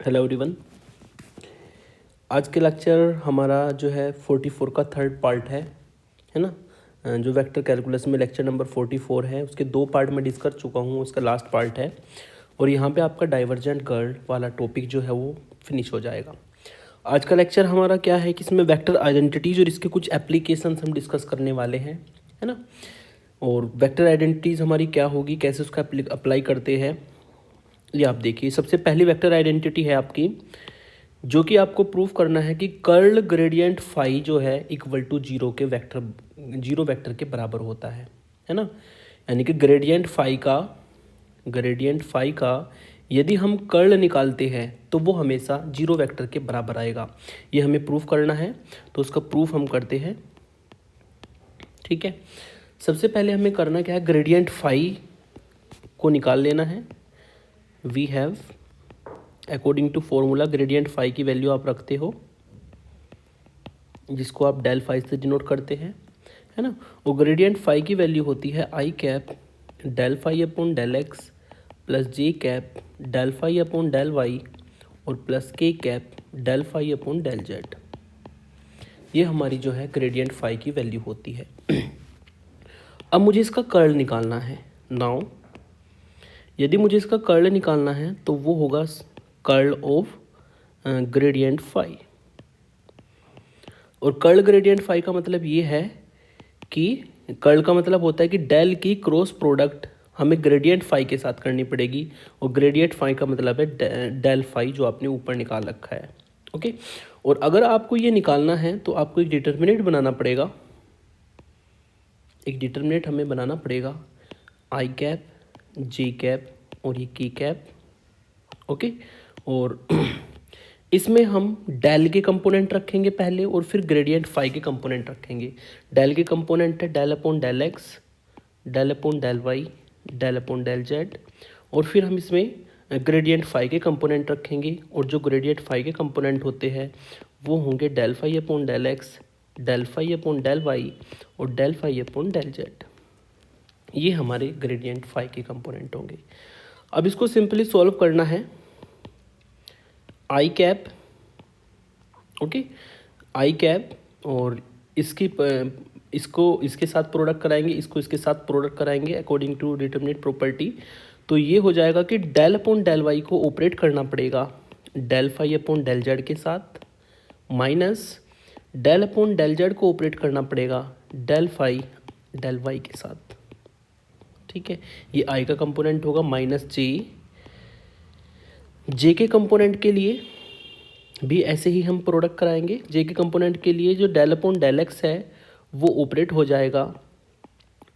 Hello everyone. आज के lecture हमारा जो है 44 का थर्ड पार्ट है ना। जो वेक्टर कैलकुलस में लेक्चर नंबर 44 है, उसके दो पार्ट में डिस्कस कर चुका हूँ, उसका लास्ट पार्ट है। और यहाँ पे आपका डाइवर्जेंट कर्ल वाला टॉपिक जो है वो फिनिश हो जाएगा। आज का लेक्चर हमारा क्या है कि इसमें वेक्टर आइडेंटिटीज और इसके कुछ एप्लीकेशंस हम डिस्कस करने वाले हैं, है ना। और वेक्टर आइडेंटिटीज़ हमारी क्या होगी, कैसे उसका अप्लाई करते हैं, ये आप देखिए। सबसे पहली वेक्टर आइडेंटिटी है आपकी, जो कि आपको प्रूव करना है कि कर्ल ग्रेडियंट फाई जो है इक्वल टू जीरो वेक्टर के बराबर होता है ना। यानी कि ग्रेडियंट फाई का यदि हम कर्ल निकालते हैं तो वो हमेशा जीरो वेक्टर के बराबर आएगा। ये हमें प्रूफ करना है, तो उसका प्रूफ हम करते हैं। ठीक है, सबसे पहले हमें करना क्या है, ग्रेडियंट फाई को निकाल लेना है। We have according to formula gradient phi की वैल्यू आप रखते हो, जिसको आप डेल फाई से डिनोट करते हैं, है ना। और ग्रेडियंट फाई की वैल्यू होती है I cap del phi upon del x plus J cap del phi upon del Y और plus K cap del phi upon del Z. ये हमारी जो है ग्रेडियंट फाई की वैल्यू होती है। अब मुझे इसका कर्ल निकालना है। नाउ यदि मुझे इसका कर्ल निकालना है तो वो होगा कर्ल ऑफ ग्रेडियंट फाई। और कर्ल ग्रेडियंट फाई का मतलब ये है कि कर्ल का मतलब होता है कि डेल की क्रॉस प्रोडक्ट हमें ग्रेडियंट फाई के साथ करनी पड़ेगी। और ग्रेडियंट फाई का मतलब है डेल फाई, जो आपने ऊपर निकाल रखा है। ओके, और अगर आपको ये निकालना है तो आपको एक डिटर्मिनेंट बनाना पड़ेगा। एक डिटर्मिनेंट हमें बनाना पड़ेगा आई कैप जे कैप और ये के कैप। ओके, और इसमें हम डेल के कंपोनेंट रखेंगे पहले और फिर ग्रेडियंट फाई के कंपोनेंट रखेंगे। डेल के कंपोनेंट है del upon del x, del upon del Y, del upon del Z. और फिर हम इसमें ग्रेडियंट फाई के कंपोनेंट रखेंगे, और जो ग्रेडियंट फाई के कंपोनेंट होते हैं वो होंगे del phi upon del x, del phi upon del Y और del phi upon del Z. ये हमारे ग्रेडियंट फाई के कंपोनेंट होंगे। अब इसको सिंपली सॉल्व करना है। I cap, okay, I cap और इसको इसके साथ प्रोडक्ट कराएंगे, इसको इसके साथ प्रोडक्ट कराएंगे अकॉर्डिंग टू डिटरमिनेट प्रॉपर्टी। तो ये हो जाएगा कि डेल अपॉन डेल वाई को ऑपरेट करना पड़ेगा del phi upon del Z के साथ, minus del upon del z को ऑपरेट करना पड़ेगा डेल फाई डेल वाई के साथ। ठीक है, ये आई का कंपोनेंट होगा माइनस जे के कंपोनेंट के लिए भी ऐसे ही हम प्रोडक्ट कराएंगे। जे के कंपोनेंट के लिए जो डेल अपॉन डेल एक्स है वो ऑपरेट हो जाएगा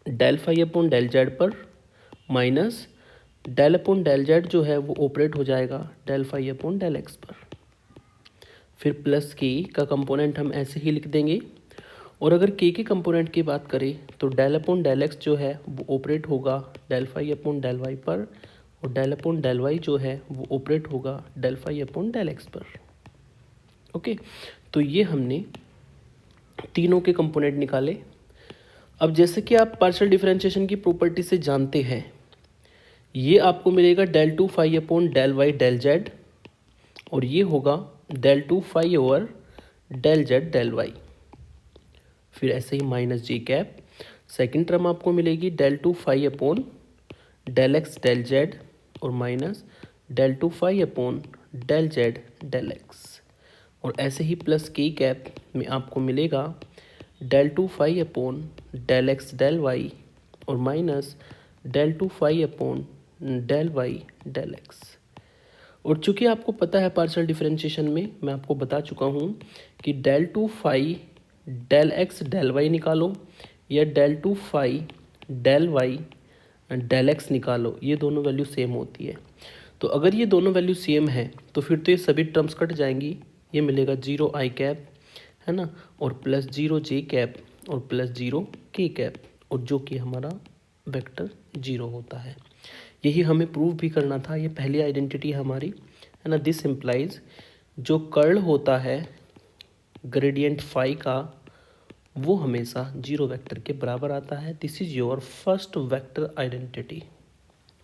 del phi upon del Z पर, minus del upon del Z जो है वो ऑपरेट हो जाएगा del phi upon del x पर। फिर प्लस के का कंपोनेंट हम ऐसे ही लिख देंगे। और अगर के कंपोनेंट की बात करें तो डेल अपॉन डेल एक्स जो है वो ऑपरेट होगा del phi upon del y पर, और डेल अपॉन डेल वाई जो है वो ऑपरेट होगा del phi upon del x पर। ओके, तो ये हमने तीनों के कंपोनेंट निकाले। अब जैसे कि आप पार्शियल डिफरेंशिएशन की प्रॉपर्टी से जानते हैं, ये आपको मिलेगा del two phi upon del Y del Z, और ये होगा del two phi over del Z del Y. फिर ऐसे ही minus J cap, second term आपको मिलेगी del two phi upon del x del Z और minus del two phi upon del Z del x. और ऐसे ही प्लस के कैप में आपको मिलेगा del two phi upon del x del Y और minus del two phi upon del Y del x. और चूंकि आपको पता है पार्शियल डिफरेंशिएशन में मैं आपको बता चुका हूँ कि del two phi del x del y निकालो या del two phi del Y del x निकालो, ये दोनों वैल्यू सेम होती है। तो अगर ये दोनों वैल्यू सेम है तो फिर तो ये सभी टर्म्स कट जाएंगी। ये मिलेगा जीरो आई कैप, है ना, और प्लस जीरो जे कैप और प्लस जीरो के कैप, और जो कि हमारा वेक्टर जीरो होता है। यही हमें प्रूव भी करना था। ये पहली आइडेंटिटी हमारी, है ना। दिस इम्प्लाइज जो कर्ल होता है ग्रेडियंट फाई का वो हमेशा जीरो वेक्टर के बराबर आता है। This is your first vector identity.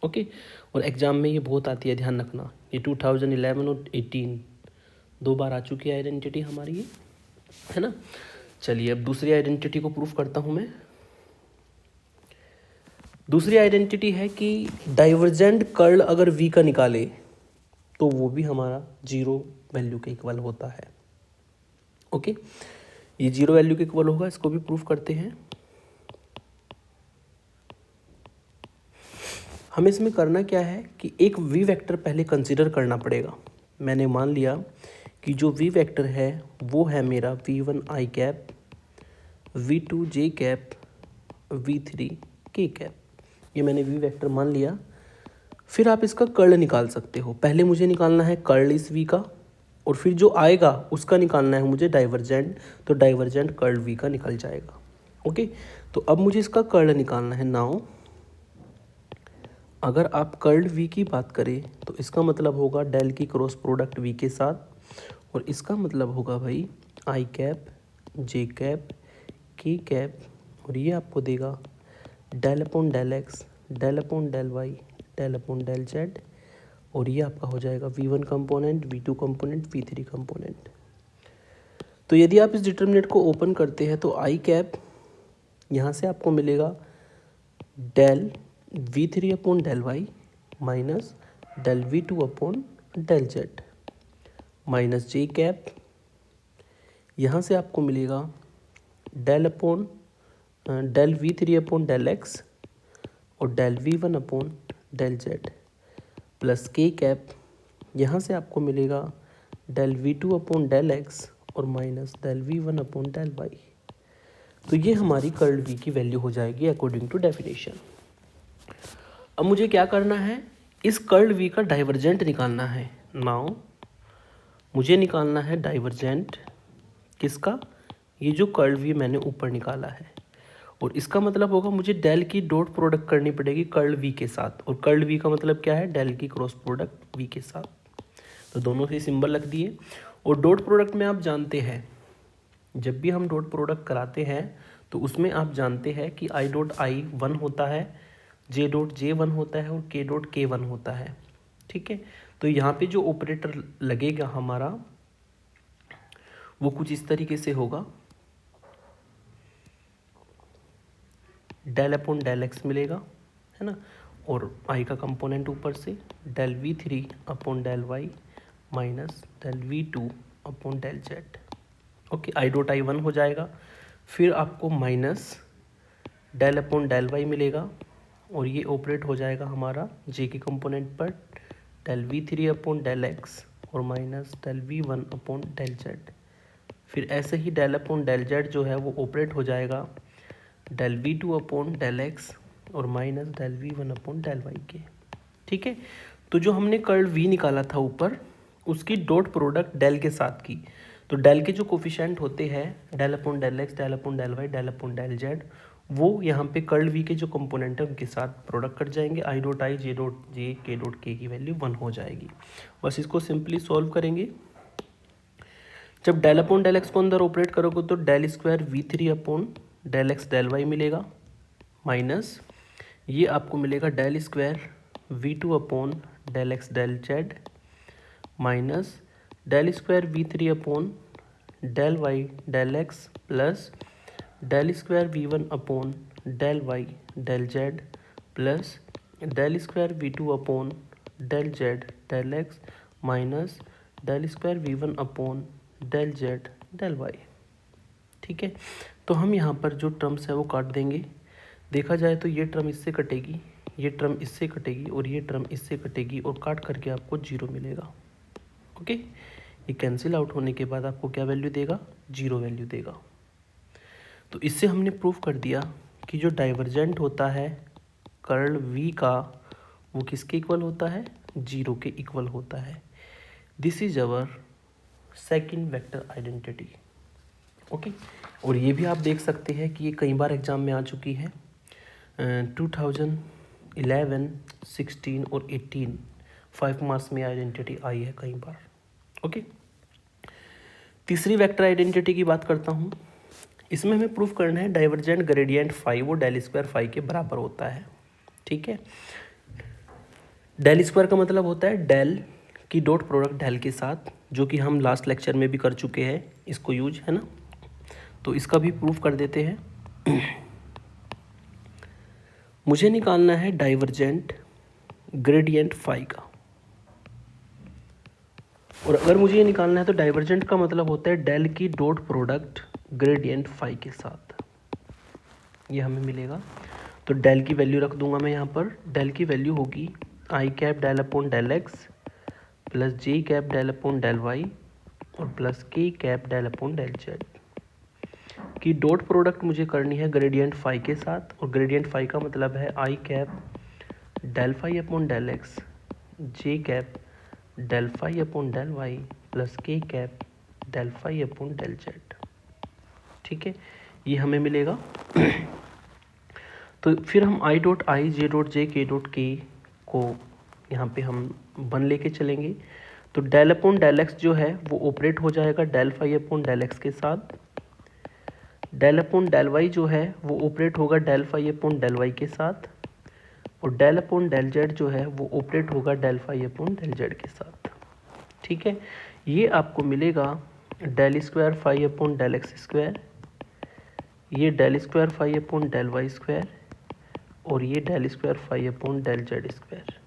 Okay. और एग्ज़ाम में ये बहुत आती है, ध्यान रखना, ये 2011 और 18 2 बार आ चुकी है आइडेंटिटी हमारी ये, है ना। चलिए अब दूसरी आइडेंटिटी को प्रूफ करता हूँ मैं। दूसरी आइडेंटिटी है कि डाइवर्जेंट कर्ल अगर v का निकाले तो वो भी हमारा 0 वैल्यू के इक्वल होता है। ओके, ये 0 वैल्यू के इक्वल होगा, इसको भी प्रूफ करते हैं। हमें इसमें करना क्या है कि एक v वेक्टर पहले कंसीडर करना पड़ेगा। मैंने मान लिया कि जो v वेक्टर है वो है मेरा v1 i cap, v2 j cap, v3 k cap, ये मैंने v वेक्टर मान लिया। फिर आप इसका कर्ल निकाल सकते हो। पहले मुझे निकालना है कर्ल इस v का, और फिर जो आएगा उसका निकालना है मुझे डाइवर्जेंट, तो डाइवर्जेंट कर्ल v का निकल जाएगा। ओके, तो अब मुझे इसका कर्ल निकालना है। नाउ अगर आप कर्ल v की बात करें तो इसका मतलब होगा डेल की क्रॉस प्रोडक्ट v के साथ, और इसका मतलब होगा भाई i cap, j cap, k cap, और ये आपको देगा del upon del x, del upon del y, del upon del z, और ये आपका हो जाएगा v1 component, v2 component, v3 component. तो यदि आप इस डिटर्मिनेंट को ओपन करते हैं तो i कैप यहाँ से आपको मिलेगा del v3 upon del y minus del v2 upon del z, minus j cap यहाँ से आपको मिलेगा del upon del v3 upon del x और del v1 upon del z, plus k cap यहाँ से आपको मिलेगा del v2 upon del x और minus del v1 upon del y। तो ये हमारी कर्ल v की वैल्यू हो जाएगी अकॉर्डिंग टू डेफिनेशन। अब मुझे क्या करना है, इस कर्ल v का डाइवर्जेंट निकालना है। नाउ मुझे निकालना है डाइवर्जेंट किसका, ये जो कर्ल v मैंने ऊपर निकाला है, और इसका मतलब होगा मुझे डेल की डॉट प्रोडक्ट करनी पड़ेगी कर्ल v के साथ, और कर्ल v का मतलब क्या है, डेल की क्रॉस प्रोडक्ट v के साथ। तो दोनों से सिंबल रख दिए, और डॉट प्रोडक्ट में आप जानते हैं जब भी हम डॉट प्रोडक्ट कराते हैं तो उसमें आप जानते हैं कि i डॉट i 1 होता है, j डॉट j 1 होता है, और k डॉट k 1 होता है। ठीक है, तो यहाँ पे जो ऑपरेटर लगेगा हमारा वो कुछ इस तरीके से होगा, डेल अपॉन डेल एक्स मिलेगा, है ना, और i का कंपोनेंट ऊपर से del v3 upon del y minus del v2 upon del z। Okay, i dot i 1 हो जाएगा, फिर आपको minus del upon del y मिलेगा, और ये ऑपरेट हो जाएगा हमारा j के कंपोनेंट पर del v3 upon del x और minus del v1 upon del z। फिर ऐसे ही डेल अपॉन डेल z जो है वो ऑपरेट हो जाएगा del v2 upon del x और minus del v1 upon del y के। ठीक है, तो जो हमने कर्ल v निकाला था ऊपर, उसकी डॉट प्रोडक्ट डेल के साथ की, तो डेल के जो कोफिशिएंट होते हैं del upon del x, del upon del Y, del upon del z, वो यहाँ पे कर्ल v के जो कंपोनेंट है उनके साथ प्रोडक्ट कट जाएंगे। i dot I, J dot J, के डॉट के की वैल्यू 1 हो जाएगी। बस इसको सिंपली सॉल्व करेंगे। जब डेल अपॉन डेल एक्स को अंदर ऑपरेट करोगे तो del square v3 upon del x del y मिलेगा, माइनस ये आपको मिलेगा del square v2 upon del x del z, minus del square v3 upon del Y del x plus del square v1 upon del Y del z plus del square v2 upon del Z del x minus del square v1 upon del Z del y. ठीक है, तो हम यहाँ पर जो terms है वो काट देंगे। देखा जाए तो ये टर्म इससे कटेगी, ये टर्म इससे कटेगी, और ये टर्म इससे कटेगी, और काट करके आपको 0 मिलेगा। ओके, ये कैंसिल आउट होने के बाद आपको क्या वैल्यू देगा, 0 वैल्यू देगा। तो इससे हमने प्रूफ कर दिया कि जो डाइवर्जेंट होता है कर्ल v का वो किसके इक्वल होता है, 0 के इक्वल होता है। This is our second vector identity. Okay, और ये भी आप देख सकते हैं कि ये कई बार एग्जाम में आ चुकी है, 2011, 16 और 18 5 मार्क्स में आइडेंटिटी आई है कई बार। ओके, तीसरी वेक्टर आइडेंटिटी की बात करता हूँ। इसमें हमें प्रूफ करना है डाइवर्जेंट ग्रेडियंट फाई वो डेल स्क्वायर फाई के बराबर होता है। ठीक है, डेल स्क्वायर का मतलब होता है डेल की डॉट प्रोडक्ट डेल के साथ, जो कि हम लास्ट लेक्चर में भी कर चुके हैं इसको यूज, है ना। तो इसका भी प्रूफ कर देते हैं। मुझे निकालना है डाइवर्जेंट ग्रेडियंट फाई का, और अगर मुझे ये निकालना है तो डाइवर्जेंट का मतलब होता है डेल की डॉट प्रोडक्ट ग्रेडियंट फाई के साथ, ये हमें मिलेगा। तो डेल की वैल्यू रख दूंगा मैं यहाँ पर। डेल की वैल्यू होगी I cap del upon del x plus J cap del upon del Y और plus K cap del upon del Z की डॉट प्रोडक्ट मुझे करनी है ग्रेडियंट फाई के साथ, और ग्रेडियंट फाई का मतलब है I cap del phi upon del X J cap del phi upon del Y plus K cap del phi upon del Z. ठीक है, ये हमें मिलेगा। तो फिर हम I dot I, J dot J, के डॉट के को यहाँ पे हम वन लेके चलेंगे। तो डेल अपॉन डेल एक्स जो है वो ऑपरेट हो जाएगा del phi upon del x के साथ। डेल अपॉन डेल वाई जो है वो ऑपरेट होगा del phi upon del y के साथ, और डेल अपॉन डेल जेड जो है वो ऑपरेट होगा del phi upon del Z के साथ। ठीक है, ये आपको मिलेगा del square phi upon del X square, ये del square phi upon del Y square, और ये del square phi upon del Z square.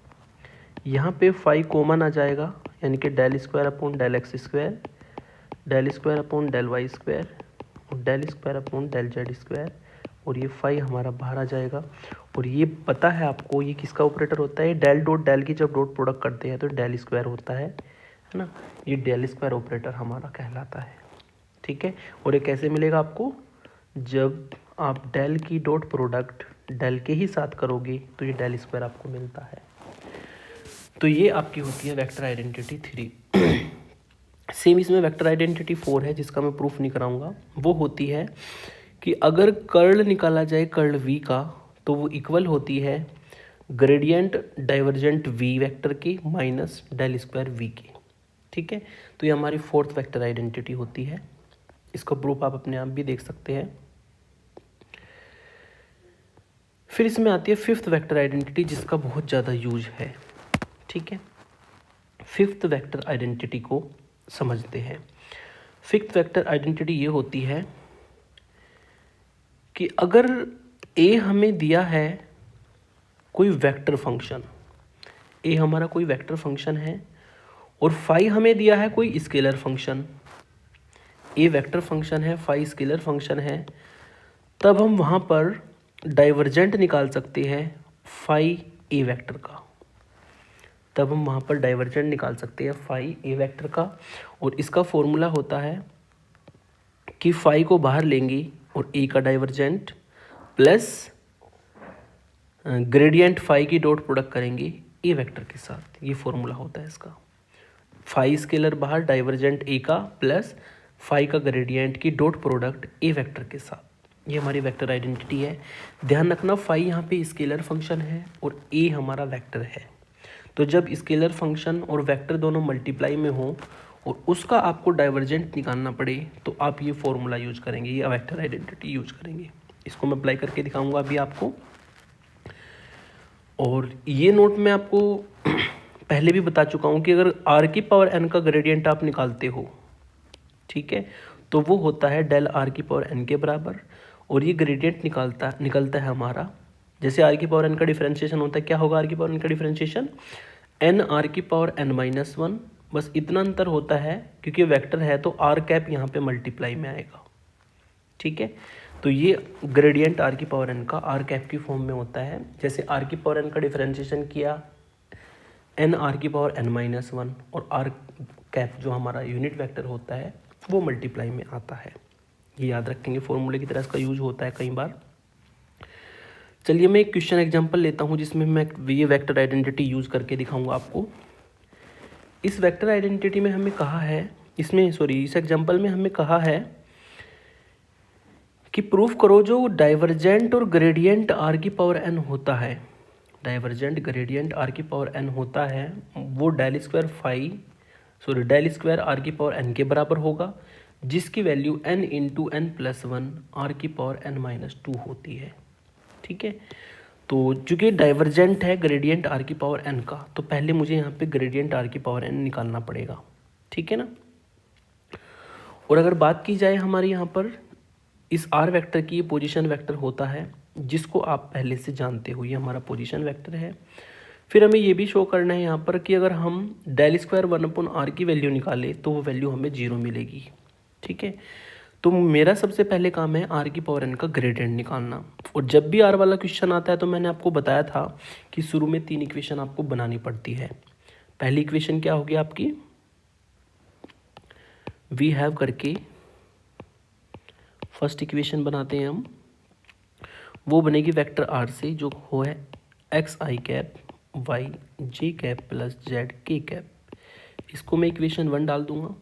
यहाँ पे फाई कॉमन आ जाएगा, यानी कि del square upon del X square, del square upon del Y square और del square upon del Z square, और ये फाई हमारा बाहर आ जाएगा। और ये पता है आपको ये किसका ऑपरेटर होता है, डेल डॉट डेल की जब डॉट प्रोडक्ट करते हैं तो डेल स्क्वायर होता है ना। ये डेल स्क्वायर ऑपरेटर हमारा कहलाता है। ठीक है, और ये कैसे मिलेगा आपको, जब आप डेल की डॉट प्रोडक्ट डेल के ही साथ करोगे तो ये डेल स्क्वायर आपको मिलता है। तो ये आपकी होती है वेक्टर आइडेंटिटी 3। सेम इसमें वेक्टर आइडेंटिटी 4 है, जिसका मैं प्रूफ नहीं कराऊंगा। वो होती है कि अगर कर्ल निकाला जाए कर्ल v का, तो वो इक्वल होती है ग्रेडियंट डाइवर्जेंट v वेक्टर के माइनस डेल स्क्वायर v के। ठीक है, तो ये हमारी फोर्थ वेक्टर आइडेंटिटी होती है। इसका प्रूफ आप अपने आप भी देख सकते हैं। फिर इसमें आती है फिफ्थ वेक्टर आइडेंटिटी, जिसका बहुत ज़्यादा यूज है। ठीक है, फिफ्थ वेक्टर आइडेंटिटी को समझते हैं। फिफ्थ वेक्टर आइडेंटिटी ये होती है कि अगर ए हमें दिया है कोई वेक्टर फंक्शन, ए हमारा कोई वेक्टर फंक्शन है, और फाई हमें दिया है कोई स्केलर फंक्शन, ए वेक्टर फंक्शन है फाई स्केलर फंक्शन है, तब हम वहाँ पर डाइवर्जेंट निकाल सकते हैं फाई ए वेक्टर का। तब हम वहाँ पर डाइवर्जेंट निकाल सकते हैं फाई ए वेक्टर का, और इसका फॉर्मूला होता है कि फाई को बाहर लेंगे और ए का डाइवर्जेंट प्लस ग्रेडियंट फाई की डॉट प्रोडक्ट करेंगे ए वेक्टर के साथ। ये फॉर्मूला होता है इसका, फाई स्केलर बाहर डाइवर्जेंट ए का प्लस फाई का ग्रेडियंट की डॉट प्रोडक्ट ए वेक्टर के साथ। ये हमारी वेक्टर आइडेंटिटी है। ध्यान रखना फाई यहाँ पे स्केलर फंक्शन है और ए हमारा वेक्टर है। तो जब स्केलर फंक्शन और वेक्टर दोनों मल्टीप्लाई में हो और उसका आपको डाइवर्जेंट निकालना पड़े, तो आप ये फॉर्मूला यूज करेंगे, ये वेक्टर आइडेंटिटी यूज करेंगे। इसको मैं अप्लाई करके दिखाऊंगा अभी आपको। और ये नोट मैं आपको पहले भी बता चुका हूँ कि अगर आर की पावर एन का ग्रेडियंट आप निकालते हो, ठीक है, तो वो होता है डेल आर की पावर एन के बराबर। और ये ग्रेडियंट निकलता है हमारा, जैसे आर की पावर एन का डिफरेंशिएशन होता है, क्या होगा आर की पावर एन का डिफरेंशिएशन, एन आर की पावर एन माइनस वन। बस इतना अंतर होता है, क्योंकि वेक्टर है तो आर कैप यहाँ पे मल्टीप्लाई में आएगा। ठीक है, तो ये ग्रेडियंट आर की पावर एन का आर कैप की फॉर्म में होता है। जैसे आर की पावर एन का डिफरेंशिएशन किया एन आर की पावर एन माइनस वन, और आर कैप जो हमारा यूनिट वेक्टर होता है वो मल्टीप्लाई में आता है। ये याद रखेंगे, फॉर्मूले की तरह इसका यूज होता है कई बार। चलिए मैं एक क्वेश्चन एग्जांपल लेता हूँ जिसमें मैं ये वेक्टर आइडेंटिटी यूज़ करके दिखाऊंगा आपको। इस वेक्टर आइडेंटिटी में हमें कहा है, इस एग्जांपल में हमें कहा है कि प्रूफ करो जो डाइवर्जेंट और ग्रेडियंट आर की पावर एन होता है, डाइवर्जेंट ग्रेडियंट आर की पावर एन होता है, वो डेल स्क्वायर आर की पावर एन के बराबर होगा, जिसकी value n into n plus one r की पावर एन माइनस टू होती है। ठीक है, तो चूँकि डाइवर्जेंट है ग्रेडियंट आर की पावर एन का, तो पहले मुझे यहाँ पे ग्रेडियंट आर की पावर एन निकालना पड़ेगा, ठीक है ना। और अगर बात की जाए हमारे यहाँ पर इस आर वेक्टर की, ये पोजीशन वेक्टर होता है जिसको आप पहले से जानते हो, ये हमारा पोजीशन वेक्टर है। फिर हमें ये भी शो करना है यहाँ पर कि अगर हम डेल स्क्वायर 1/r की वैल्यू निकालें तो वो वैल्यू हमें 0 मिलेगी, ठीक है। तो मेरा सबसे पहले काम है आर की पावर एन का ग्रेडियंट निकालना। और जब भी आर वाला क्वेश्चन आता है तो मैंने आपको बताया था कि शुरू में 3 इक्वेशन आपको बनानी पड़ती है। पहली इक्वेशन क्या होगी आपकी, वी हैव करके फर्स्ट इक्वेशन बनाते हैं हम, वो बनेगी वेक्टर आर से जो हो है एक्स आई कैप वाई जे कैप प्लस जेड के कैप। इसको मैं इक्वेशन 1 डाल दूंगा।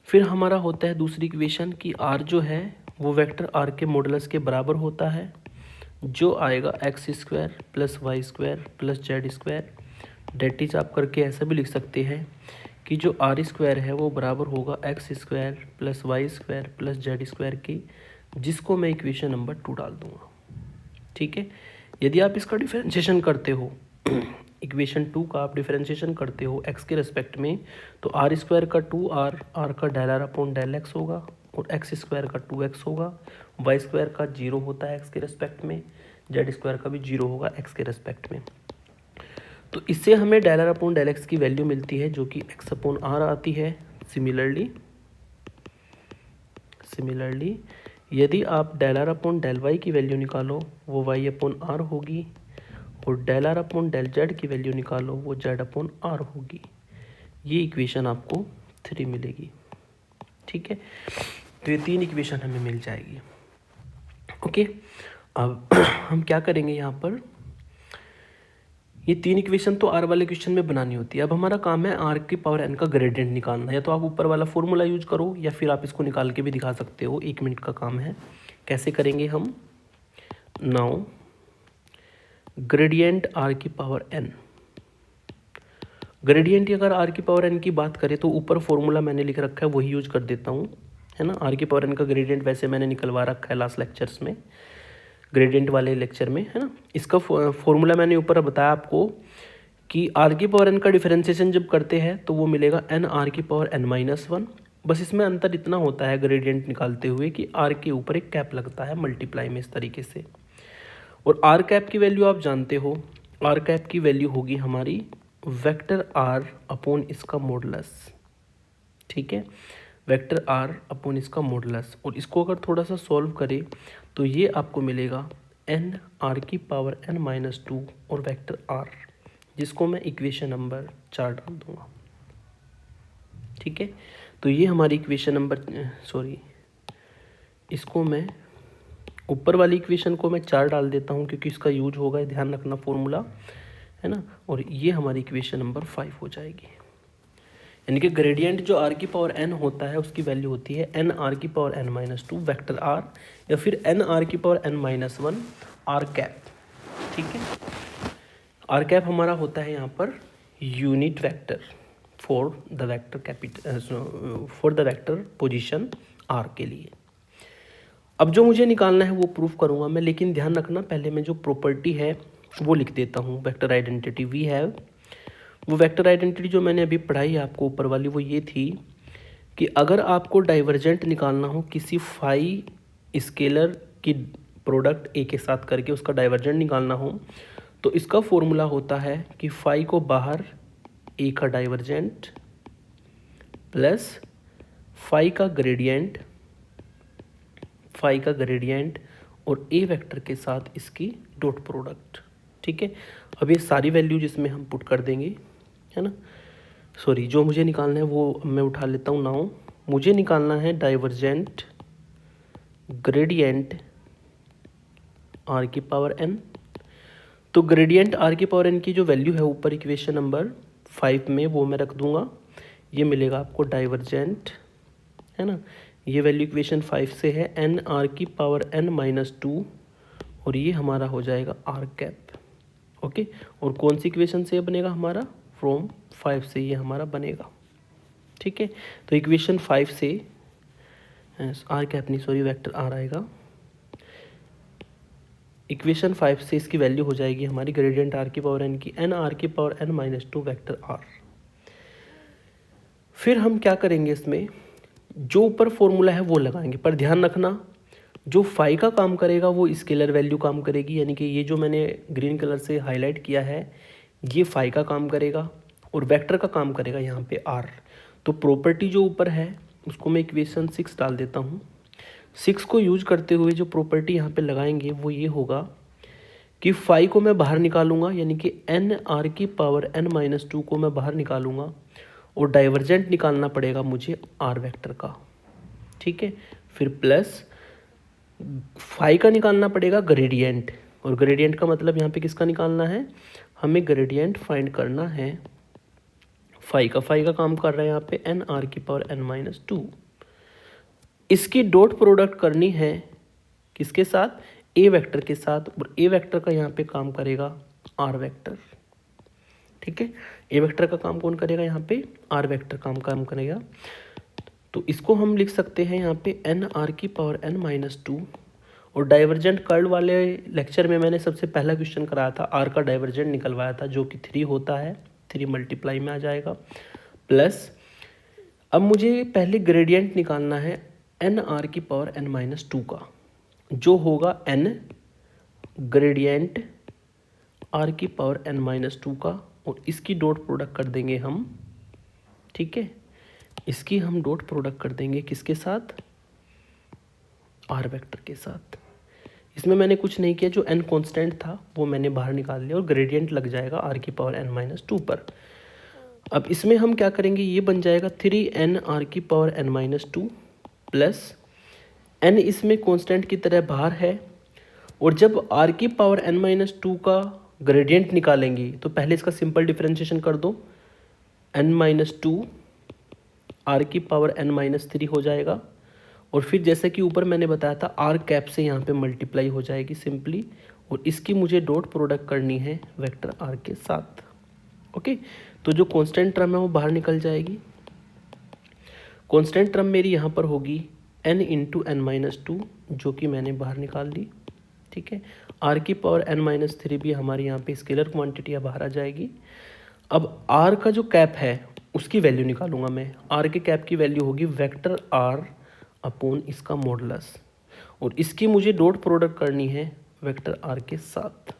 फिर हमारा होता है दूसरी इक्वेशन कि आर जो है वो वेक्टर आर के मॉडुलस के बराबर होता है, जो आएगा x square plus y square plus z square. That is आप करके ऐसा भी लिख सकते हैं कि जो आर स्क्वायर है वो बराबर होगा x square plus y square plus z square के, जिसको मैं इक्वेशन नंबर 2 डाल दूंगा, ठीक है। यदि आप इसका डिफरेंशिएशन करते हो इक्वेशन 2 का आप डिफरेंशिएशन करते हो एक्स के रेस्पेक्ट में, तो आर स्क्वायर का 2r, आर का del r upon del x होगा, और एक्स स्क्वायर का 2x होगा, वाई स्क्वायर का 0 होता है एक्स के रेस्पेक्ट में, जेड स्क्वायर का भी 0 होगा एक्स के रेस्पेक्ट में। तो इससे हमें del r upon del x की वैल्यू मिलती है जो कि एक्स अपॉन आर आती है। सिमिलरली यदि आप del r upon del y की वैल्यू निकालो वो वाई अपॉन आर होगी, और del r upon del Z की वैल्यू निकालो वो जेड अपॉन आर होगी। ये इक्वेशन आपको 3 मिलेगी, ठीक है। तो ये 3 इक्वेशन हमें मिल जाएगी, ओके। अब हम क्या करेंगे यहाँ पर, ये 3 इक्वेशन तो आर वाले क्वेश्चन में बनानी होती है। अब हमारा काम है आर की पावर एन का ग्रेडियंट निकालना। या तो आप ऊपर वाला फॉर्मूला यूज करो या फिर आप इसको निकाल के भी दिखा सकते हो, 1 मिनट का काम है। कैसे करेंगे हम, नाउ ग्रेडियंट आर की पावर एन, ग्रेडियंट अगर आर की पावर एन की बात करें तो ऊपर फॉर्मूला मैंने लिख रखा है वही यूज कर देता हूँ, है ना। आर की पावर एन का ग्रेडियंट वैसे मैंने निकलवा रखा है लास्ट लेक्चर्स में, ग्रेडियंट वाले लेक्चर में, है ना। इसका फॉर्मूला मैंने ऊपर बताया आपको कि आर की पावर एन का डिफरेंशिएशन जब करते हैं तो वो मिलेगा एन आर की पावर एन माइनस 1। बस इसमें अंतर इतना होता है ग्रेडियंट निकालते हुए कि आर के ऊपर एक कैप लगता है मल्टीप्लाई में, इस तरीके से। और आर कैप की वैल्यू आप जानते हो, आर कैप की वैल्यू होगी हमारी वेक्टर आर अपॉन इसका मॉडुलस, ठीक है, वेक्टर आर अपॉन इसका मॉडुलस। और इसको अगर थोड़ा सा सॉल्व करें तो ये आपको मिलेगा एन आर की पावर एन माइनस 2 और वेक्टर आर, जिसको मैं इक्वेशन नंबर 4 डाल दूंगा, ठीक है। तो ये हमारी इक्वेशन नंबर इसको मैं ऊपर वाली इक्वेशन को मैं 4 डाल देता हूँ क्योंकि इसका यूज होगा, ध्यान रखना फॉर्मूला, है ना। और ये हमारी इक्वेशन नंबर 5 हो जाएगी। यानी कि ग्रेडियंट जो आर की पावर एन होता है उसकी वैल्यू होती है एन आर की power n minus 2 vector r, या फिर एन आर की power n minus 1 r cap, ठीक है। आर कैप हमारा होता है यहाँ पर unit vector for the vector position r के लिए। अब जो मुझे निकालना है वो प्रूफ करूँगा मैं, लेकिन ध्यान रखना पहले मैं जो प्रॉपर्टी है वो लिख देता हूँ, वेक्टर आइडेंटिटी वी हैव। वो वेक्टर आइडेंटिटी जो मैंने अभी पढ़ाई है आपको ऊपर वाली, वो ये थी कि अगर आपको डाइवर्जेंट निकालना हो किसी फाई स्केलर की प्रोडक्ट ए के साथ करके उसका डाइवर्जेंट निकालना हो, तो इसका फॉर्मूला होता है कि फाई को बाहर ए का डाइवर्जेंट प्लस फाई का ग्रेडियंट और ए वेक्टर के साथ इसकी डॉट प्रोडक्ट, ठीक है। अब ये सारी वैल्यू जिसमें हम पुट कर देंगे, है ना। जो मुझे निकालना है वो मैं उठा लेता हूँ नाउ। मुझे निकालना है डाइवर्जेंट ग्रेडियंट आर की पावर एन। तो ग्रेडियंट आर की पावर एन की जो वैल्यू है ऊपर इक्वेशन नंबर 5 में वो मैं रख दूंगा। ये मिलेगा आपको डाइवर्जेंट, है ना। ये वैल्यू इक्वेशन 5 से है एन आर की पावर एन माइनस 2, और ये हमारा हो जाएगा आर कैप, ओके। और कौन सी इक्वेशन से बनेगा हमारा, फ्रॉम 5 से ये हमारा बनेगा, ठीक है। तो इक्वेशन 5 से आर कैप नहीं वेक्टर आर आएगा, इक्वेशन 5 से इसकी वैल्यू हो जाएगी हमारी ग्रेडियंट आर की पावर एन की एन आर की power n minus 2 vector r. फिर हम क्या करेंगे, इसमें जो ऊपर फॉर्मूला है वो लगाएंगे, पर ध्यान रखना जो फाई का काम करेगा वो स्केलर वैल्यू काम करेगी, यानी कि ये जो मैंने ग्रीन कलर से हाईलाइट किया है ये फाई का काम करेगा और वेक्टर का काम करेगा यहाँ पे आर। तो प्रॉपर्टी जो ऊपर है उसको मैं इक्वेशन 6 डाल देता हूँ। 6 को यूज करते हुए जो प्रॉपर्टी यहाँ पे लगाएंगे वो ये होगा कि फाई को मैं बाहर निकालूंगा, यानी कि एन आर की पावर एन माइनस 2 को मैं बाहर निकालूंगा और डाइवर्जेंट निकालना पड़ेगा मुझे आर वेक्टर का। ठीक है, फिर प्लस फाई का निकालना पड़ेगा ग्रेडियंट, और ग्रेडियंट का मतलब यहाँ पे किसका निकालना है, हमें ग्रेडियंट फाइंड करना है फाई का। फाई का काम कर रहा है यहाँ पे एन आर की पावर एन माइनस 2। इसकी डॉट प्रोडक्ट करनी है किसके साथ, ए वेक्टर के साथ, और ए वेक्टर का यहाँ पे काम करेगा आर वेक्टर। ठीक है, ए वेक्टर का काम कौन करेगा, यहाँ पे आर वेक्टर काम करेगा। तो इसको हम लिख सकते हैं यहाँ पे एन आर की पावर एन माइनस 2, और डाइवर्जेंट कर्ल वाले लेक्चर में मैंने सबसे पहला क्वेश्चन कराया था, आर का डाइवर्जेंट निकलवाया था जो कि 3 होता है, 3 मल्टीप्लाई में आ जाएगा। प्लस अब मुझे पहले ग्रेडियंट निकालना है एन आर की पावर एन माइनस 2 का, जो होगा एन ग्रेडियंट आर की पावर एन माइनस 2 का, और इसकी डॉट प्रोडक्ट कर देंगे हम। ठीक है, इसकी हम डॉट प्रोडक्ट कर देंगे किसके साथ, आर वेक्टर के साथ। इसमें मैंने कुछ नहीं किया, जो एन कांस्टेंट था वो मैंने बाहर निकाल लिया और ग्रेडियंट लग जाएगा आर की पावर एन माइनस 2 पर। अब इसमें हम क्या करेंगे, ये बन जाएगा 3n आर की power n minus 2 plus n इसमें कांस्टेंट की तरह बाहर है, और जब आर की पावर एन माइनस 2 का ग्रेडियंट निकालेंगे तो पहले इसका सिंपल डिफरेंशिएशन कर दो, एन माइनस 2 आर की पावर एन माइनस 3 हो जाएगा, और फिर जैसे कि ऊपर मैंने बताया था आर कैप से यहाँ पे मल्टीप्लाई हो जाएगी सिंपली, और इसकी मुझे डॉट प्रोडक्ट करनी है वेक्टर आर के साथ। ओके, तो जो कांस्टेंट टर्म है वो बाहर निकल जाएगी। कांस्टेंट टर्म मेरी यहाँ पर होगी n इंटू एन माइनस 2, जो कि मैंने बाहर निकाल ली। ठीक है, आर की पावर एन माइनस 3 भी हमारी यहाँ पे स्केलर क्वांटिटी बाहर आ जाएगी। अब आर का जो कैप है उसकी वैल्यू निकालूंगा मैं। आर के कैप की वैल्यू होगी वेक्टर आर अपॉन इसका मॉडुलस, और इसकी मुझे डॉट प्रोडक्ट करनी है वेक्टर आर के साथ।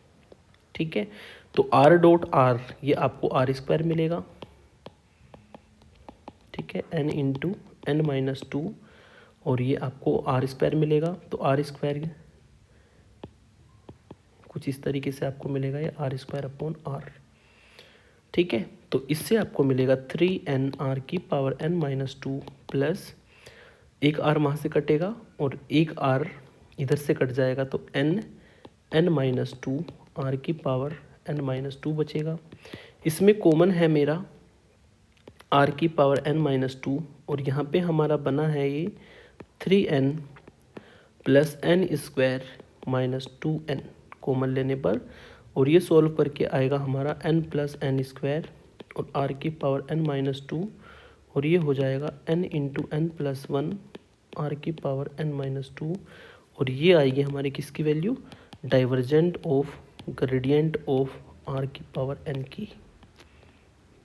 ठीक है, तो आर डॉट आर ये आपको आर स्क्वायर मिलेगा। ठीक है, एन इंटू एन माइनस 2, और ये आपको आर स्क्वायर मिलेगा। तो आर स्क्वायर कुछ इस तरीके से आपको मिलेगा, ये आर स्क्वायर अपॉन आर। ठीक है, तो इससे आपको मिलेगा 3n आर की पावर n माइनस 2 प्लस एक आर वहाँ से कटेगा और एक आर इधर से कट जाएगा, तो n माइनस 2 आर की पावर n माइनस 2 बचेगा। इसमें कॉमन है मेरा आर की पावर n माइनस 2, और यहाँ पे हमारा बना है ये 3n plus n square minus 2n common लेने पर, और ये सॉल्व करके आएगा हमारा n प्लस एन स्क्वायर और आर की पावर n माइनस 2, और ये हो जाएगा n into n plus 1 r की पावर n माइनस 2, और ये आएगी हमारी किसकी value, divergent of gradient of r की पावर n की।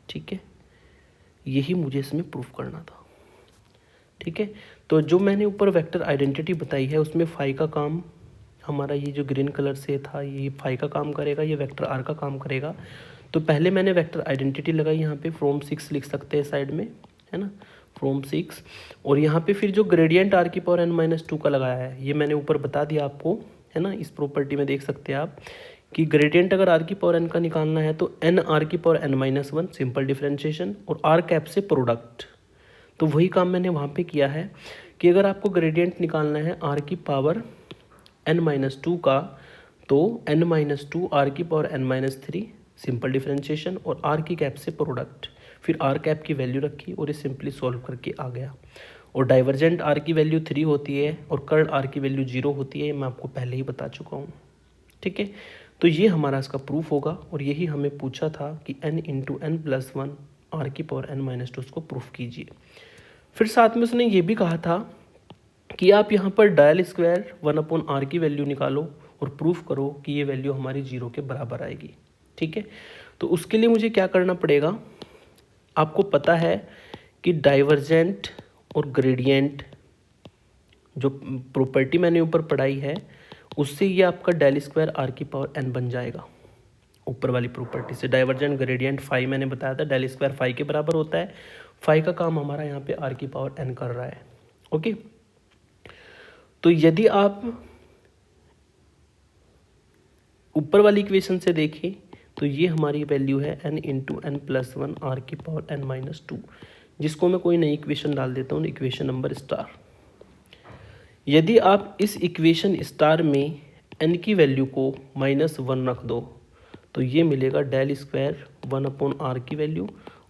ठीक है, यही मुझे इसमें प्रूफ करना था। ठीक है, तो जो मैंने ऊपर वेक्टर आइडेंटिटी बताई है उसमें फाई का काम हमारा ये जो ग्रीन कलर से था ये फाई का काम करेगा, ये वेक्टर आर का काम करेगा। तो पहले मैंने वेक्टर आइडेंटिटी लगाई, यहाँ पे फ्रॉम 6 लिख सकते हैं साइड में, है ना, फ्रॉम 6, और यहाँ पे फिर जो ग्रेडियंट आर की पावर n माइनस 2 का लगाया है ये मैंने ऊपर बता दिया आपको, है ना। इस प्रॉपर्टी में देख सकते हैं आप कि ग्रेडियंट अगर आर की पावर n का निकालना है तो n आर की power n minus 1 simple differentiation और आर कैप से प्रोडक्ट। तो वही काम मैंने वहाँ पे किया है कि अगर आपको ग्रेडियंट निकालना है आर की पावर n माइनस 2 का, तो n माइनस 2 आर की power n minus 3 simple differentiation और आर की कैप से प्रोडक्ट, फिर आर कैप की वैल्यू रखी और ये सिंपली सॉल्व करके आ गया। और डाइवर्जेंट आर की वैल्यू 3 होती है और कर्ल आर की वैल्यू 0 होती है, मैं आपको पहले ही बता चुका हूँ। ठीक है, तो ये हमारा इसका प्रूफ होगा, और यही हमें पूछा था कि n into n plus 1 r की पावर n माइनस 2 उसको प्रूफ कीजिए। फिर साथ में उसने ये भी कहा था कि आप यहाँ पर डायल स्क्वायर 1 अपॉन आर की वैल्यू निकालो और प्रूफ करो कि ये वैल्यू हमारी 0 के बराबर आएगी। ठीक है, तो उसके लिए मुझे क्या करना पड़ेगा, आपको पता है कि डाइवर्जेंट और ग्रेडियंट जो प्रॉपर्टी मैंने ऊपर पढ़ाई है उससे ये आपका डेल स्क्वायर आर की पावर एन बन जाएगा। ऊपर वाली प्रॉपर्टी से डाइवर्जेंट ग्रेडियंट फाई मैंने बताया था डेल स्क्वायर फाई के बराबर होता है। फाई का काम हमारा यहाँ पे आर की पावर एन कर रहा है। ओके, तो यदि आप ऊपर वाली इक्वेशन से देखें तो ये हमारी वैल्यू है n into n plus one r की पावर n माइनस टू, जिसको मैं कोई नई इक्वेशन डाल देता हूँ, इक्वेशन नंबर स्टार। यदि आप इस इक्वेशन स्टार में n की वैल्यू को -1 रख दो तो ये मिलेगा डेल स्क्वायर 1/r की वैल्यू,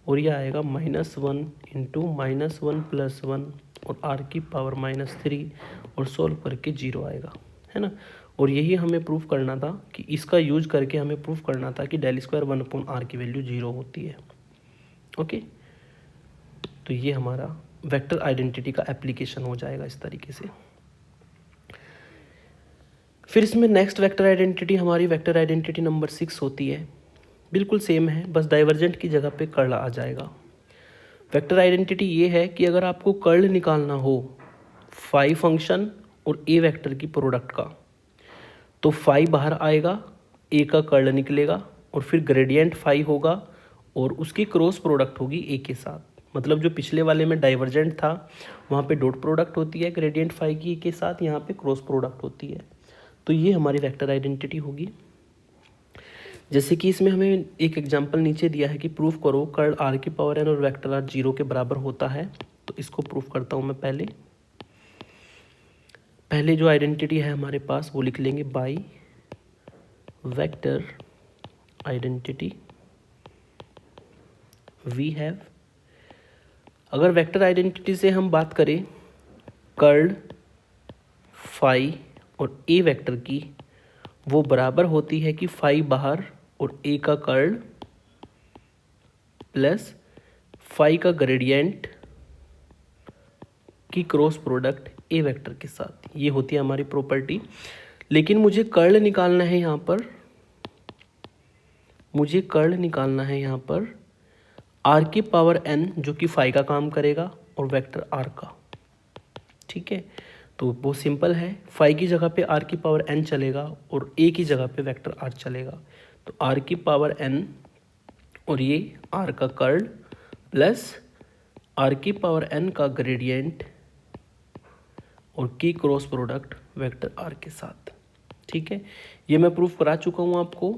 और ये आएगा -1 इंटू -1 प्लस 1 और r की पावर -3 और सोल्व करके 0 आएगा, है ना। और यही हमें प्रूफ करना था कि इसका यूज करके हमें प्रूफ करना था कि डेल स्क्वायर 1/r की वैल्यू 0 होती है। ओके, तो ये हमारा वेक्टर आइडेंटिटी का एप्लीकेशन हो जाएगा इस तरीके से। फिर इसमें नेक्स्ट वेक्टर आइडेंटिटी हमारी वेक्टर आइडेंटिटी नंबर 6 होती है। बिल्कुल सेम है, बस डाइवर्जेंट की जगह पे कर्ल आ जाएगा। वेक्टर आइडेंटिटी ये है कि अगर आपको कर्ल निकालना हो फाई फंक्शन और ए वेक्टर की प्रोडक्ट का, तो फाई बाहर आएगा, ए का कर्ल निकलेगा और फिर ग्रेडियंट फाई होगा और उसकी क्रॉस प्रोडक्ट होगी ए के साथ। मतलब जो पिछले वाले में डाइवर्जेंट था वहाँ पे डॉट प्रोडक्ट होती है ग्रेडियंट फाई की ए के साथ, यहाँ पे क्रॉस प्रोडक्ट होती है। तो ये हमारी वेक्टर आइडेंटिटी होगी। जैसे कि इसमें हमें एक एग्जांपल नीचे दिया है कि प्रूफ करो कर्ल आर की पावर एन और वेक्टर आर 0 के बराबर होता है। तो इसको प्रूफ करता हूँ मैं। पहले जो आइडेंटिटी है हमारे पास वो लिख लेंगे by vector identity we have. अगर वेक्टर आइडेंटिटी से हम बात करें कर्ल फाई और ए वेक्टर की, वो बराबर होती है कि फाई बाहर और ए का कर्ल प्लस फाई का ग्रेडियंट की क्रॉस प्रोडक्ट ए वेक्टर के साथ। ये होती है हमारी प्रॉपर्टी। लेकिन मुझे कर्ल निकालना है यहाँ पर, आर की पावर एन जो कि फाई का काम करेगा और वेक्टर आर का। ठीक है, तो वो सिंपल है, फाई की जगह पे आर की पावर एन चलेगा और ए की जगह पे वेक्टर आर चलेगा। तो आर की पावर एन और ये आर का कर्ल प्लस आर की पावर एन का ग्रेडियंट और की क्रॉस प्रोडक्ट वेक्टर आर के साथ। ठीक है, ये मैं प्रूफ करा चुका हूँ आपको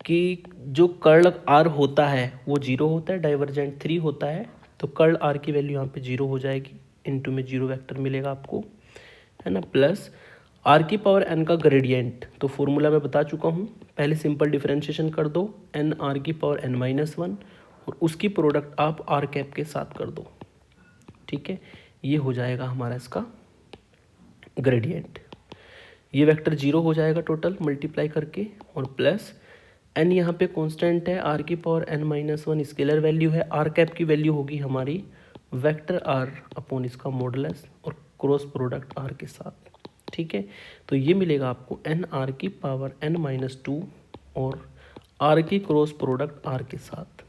कि जो कर्ल आर होता है वो 0 होता है, डाइवर्जेंट 3 होता है। तो कर्ल आर की वैल्यू यहाँ पे 0 हो जाएगी, इनटू में 0 वेक्टर मिलेगा आपको, है ना, प्लस आर की पावर एन का ग्रेडियंट। तो फॉर्मूला मैं बता चुका हूँ, पहले सिंपल डिफरेंशिएशन कर दो, एन आर की पावर एन माइनस 1 और उसकी प्रोडक्ट आप आर कैप के साथ कर दो। ठीक है, ये हो जाएगा हमारा इसका ग्रेडियंट। ये वेक्टर 0 हो जाएगा टोटल मल्टीप्लाई करके, और प्लस एन यहाँ पे कांस्टेंट है, आर की power n minus 1 scalar value है, आर कैप की वैल्यू होगी हमारी वेक्टर आर अपॉन इसका मॉडुलस और क्रॉस प्रोडक्ट आर के साथ। ठीक है, तो ये मिलेगा आपको एन आर की पावर एन माइनस 2 और आर की क्रॉस प्रोडक्ट आर के साथ।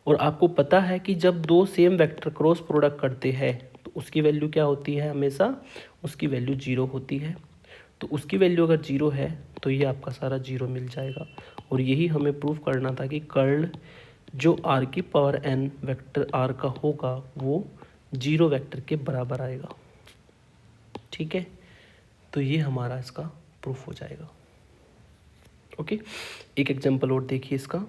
और आपको पता है कि जब दो सेम वेक्टर क्रॉस प्रोडक्ट करते हैं तो उसकी वैल्यू क्या होती है, हमेशा उसकी वैल्यू 0 होती है। तो उसकी वैल्यू अगर 0 है तो ये आपका सारा 0 मिल जाएगा। और यही हमें प्रूफ करना था कि कर्ल जो आर की पावर एन वेक्टर आर का होगा वो 0 वेक्टर के बराबर आएगा। ठीक है, तो ये हमारा इसका प्रूफ हो जाएगा। ओके, एक एग्जांपल और देखिए इसका।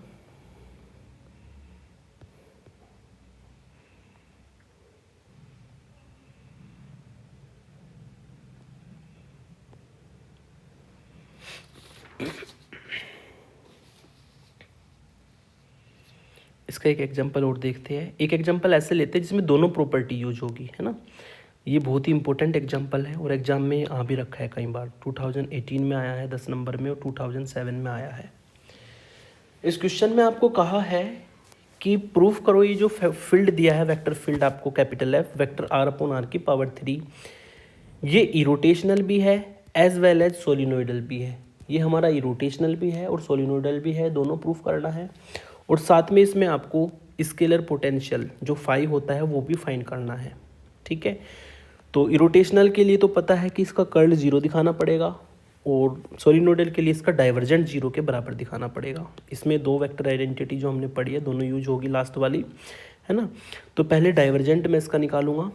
इसका एक एग्जांपल और देखते हैं। एक एग्जांपल ऐसे लेते हैं जिसमें दोनों प्रॉपर्टी यूज होगी, है ना। ये बहुत ही इंपॉर्टेंट एग्जांपल है और एग्जाम में आ भी रखा है कई बार। 2018 में आया है 10 नंबर में और 2007 में आया है। इस क्वेश्चन में आपको कहा है कि प्रूफ करो ये जो फील्ड दिया है, वेक्टर फील्ड आपको capital F vector r upon r की पावर 3, ये इरोटेशनल भी है, एज वेल एज सोलिनोइडल भी है। ये हमारा इरोटेशनल भी है और सोलिनोइडल भी है, दोनों प्रूफ करना है। और साथ में इसमें आपको स्केलर पोटेंशियल जो फाई होता है वो भी फाइंड करना है। ठीक है, तो इरोटेशनल के लिए तो पता है कि इसका कर्ल 0 दिखाना पड़ेगा और सोलिनोइडल के लिए इसका डाइवर्जेंट 0 के बराबर दिखाना पड़ेगा। इसमें दो वेक्टर आइडेंटिटी जो हमने पढ़ी है दोनों यूज होगी लास्ट वाली, है ना। तो पहले डाइवर्जेंट मैं इसका निकालूंगा,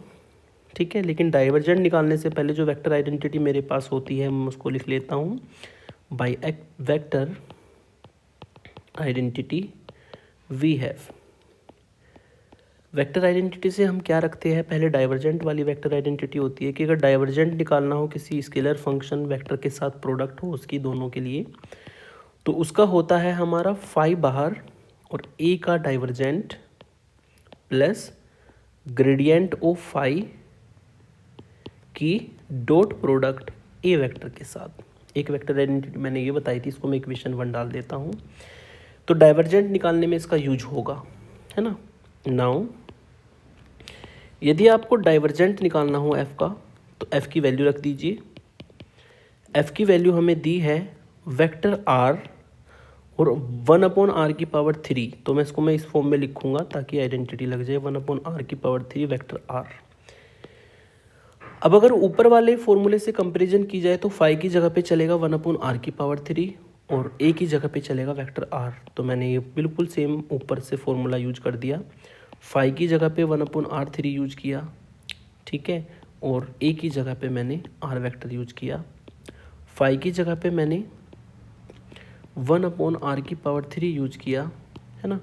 ठीक है। लेकिन डाइवर्जेंट निकालने से पहले जो वेक्टर आइडेंटिटी मेरे पास होती है मैं उसको लिख लेता हूँ by vector identity we have. Vector identity से हम क्या रखते हैं, पहले डाइवर्जेंट वाली वेक्टर आइडेंटिटी होती है कि अगर डाइवर्जेंट निकालना हो किसी स्केलर फंक्शन वेक्टर के साथ प्रोडक्ट हो उसकी दोनों के लिए, तो उसका होता है हमारा फाई बाहर और ए का divergent plus gradient of phi की डॉट प्रोडक्ट ए वेक्टर के साथ। एक वेक्टर आइडेंटिटी मैंने ये बताई थी, इसको मैं इक्वेशन 1 डाल देता हूँ। तो डाइवर्जेंट निकालने में इसका यूज होगा, है ना। नाउ यदि आपको डाइवर्जेंट निकालना हो एफ का, तो एफ की वैल्यू रख दीजिए। एफ की वैल्यू हमें दी है वेक्टर आर और 1/r की पावर 3। तो मैं इसको इस फॉर्म में लिखूंगा ताकि आइडेंटिटी लग जाए, 1/r की पावर 3 वेक्टर आर। अब अगर ऊपर वाले फॉर्मूले से कंपैरिजन की जाए तो फाई की जगह पे चलेगा 1/r की पावर 3 और ए की जगह पे चलेगा वेक्टर आर। तो मैंने ये बिल्कुल सेम ऊपर से फॉर्मूला यूज कर दिया। फाई की जगह पे 1/r3 यूज किया, ठीक है, और ए की जगह पे मैंने आर वेक्टर यूज किया। फाई की जगह पे मैंने 1/r की पावर 3 यूज किया, है ना,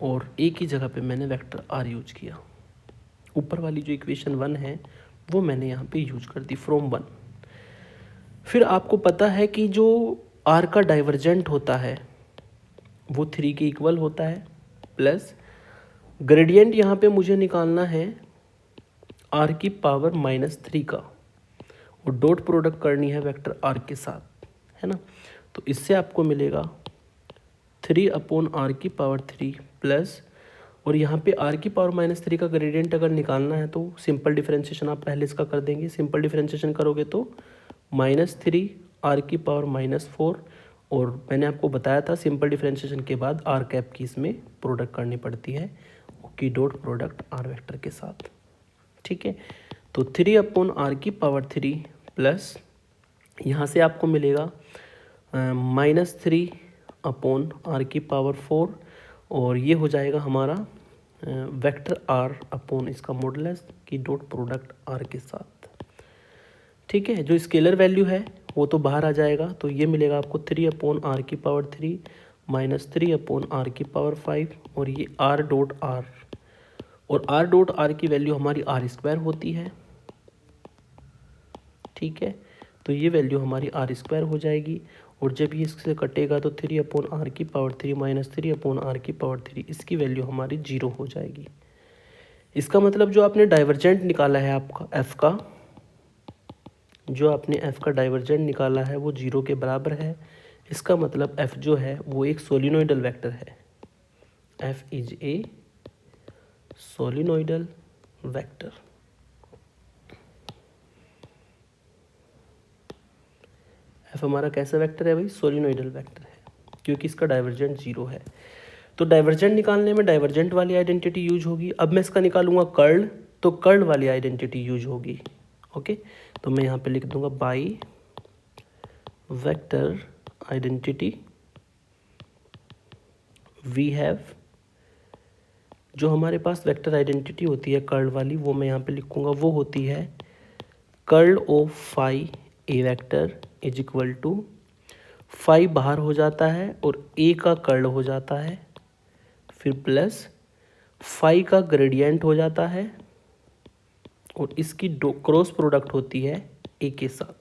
और ए की जगह पे मैंने वेक्टर आर यूज किया। ऊपर वाली जो इक्वेशन 1 है वो मैंने यहाँ पे यूज कर दी फ्रॉम 1। फिर आपको पता है कि जो आर का डाइवर्जेंट होता है वो 3 के इक्वल होता है, प्लस ग्रेडियंट यहाँ पे मुझे निकालना है आर की पावर -3 का और डॉट प्रोडक्ट करनी है वेक्टर आर के साथ, है ना। तो इससे आपको मिलेगा 3/r की पावर 3 प्लस, और यहाँ पे r की पावर -3 का ग्रेडियंट अगर निकालना है तो सिंपल डिफरेंशिएशन आप पहले इसका कर देंगे। सिंपल डिफरेंशिएशन करोगे तो -3 r की पावर -4, और मैंने आपको बताया था सिंपल डिफरेंशिएशन के बाद r कैप की इसमें प्रोडक्ट करनी पड़ती है की डॉट प्रोडक्ट r वेक्टर के साथ, ठीक है। तो 3/r की पावर 3 प्लस यहाँ से आपको मिलेगा -3/r की पावर 4, और ये हो जाएगा हमारा वेक्टर r अपॉन इसका मॉडुलस की डॉट प्रोडक्ट r के साथ, ठीक है। जो स्केलर वैल्यू है वो तो बाहर आ जाएगा, तो ये मिलेगा आपको 3/r की पावर 3 -3/r की पावर 5, और ये r डॉट r, और r डॉट r की वैल्यू हमारी r² होती है, ठीक है। तो ये वैल्यू हमारी r² हो जाएगी, और जब ये इससे कटेगा तो 3/r की पावर 3 -3/r की पावर 3 इसकी वैल्यू हमारी 0 हो जाएगी। इसका मतलब जो आपने डाइवर्जेंट निकाला है आपका f का, जो आपने f का डाइवर्जेंट निकाला है वो 0 के बराबर है। इसका मतलब f जो है वो एक सोलिनोइडल वेक्टर है। f is a सोलिनोइडल vector. f हमारा कैसा वेक्टर है भाई, सोलिनोइडल वेक्टर है, क्योंकि इसका डाइवर्जेंट 0 है। तो डाइवर्जेंट निकालने में डाइवर्जेंट वाली आइडेंटिटी यूज होगी। अब मैं इसका निकालूंगा कर्ल, तो कर्ल वाली आइडेंटिटी यूज होगी, ओके। तो मैं यहाँ पे लिख दूंगा by vector identity we have. जो हमारे पास वेक्टर आइडेंटिटी होती है कर्ल वाली वो मैं यहाँ पे लिखूंगा, वो होती है curl of phi a vector is equal to, phi बाहर हो जाता है और ए का कर्ल हो जाता है, फिर प्लस फाई का ग्रेडियंट हो जाता है और इसकी क्रॉस प्रोडक्ट होती है ए के साथ,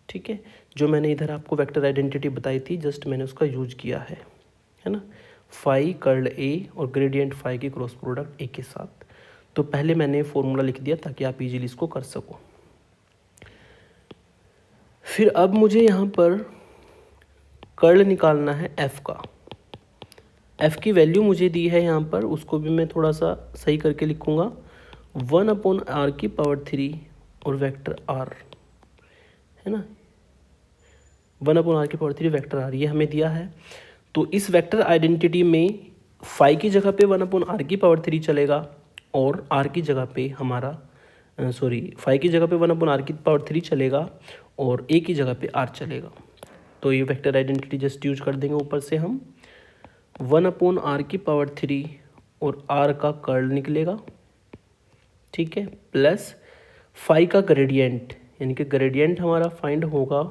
ठीक है। जो मैंने इधर आपको वेक्टर आइडेंटिटी बताई थी जस्ट मैंने उसका यूज किया है ना। फाई कर्ल ए और ग्रेडियंट फाई की क्रॉस प्रोडक्ट ए के साथ। तो पहले मैंने फॉर्मूला लिख दिया ताकि आप इजीली इसको कर सको। फिर अब मुझे यहाँ पर कर्ल निकालना है एफ का। एफ की वैल्यू मुझे दी है यहाँ पर, उसको भी मैं थोड़ा सा सही करके लिखूँगा, 1/r की पावर 3 और वेक्टर r, है ना। 1/r³ वेक्टर आर ये हमें दिया है। तो इस वेक्टर आइडेंटिटी में फाई की जगह पे 1/r³ चलेगा और आर की जगह पे हमारा फाई की जगह पे 1/r³ चलेगा और ए की जगह पे आर चलेगा। तो ये वेक्टर आइडेंटिटी जस्ट यूज कर देंगे ऊपर से हम 1/r³ और आर का कर्ल निकलेगा, ठीक है, प्लस फाई का ग्रेडियंट, यानी कि ग्रेडियंट हमारा फाइंड होगा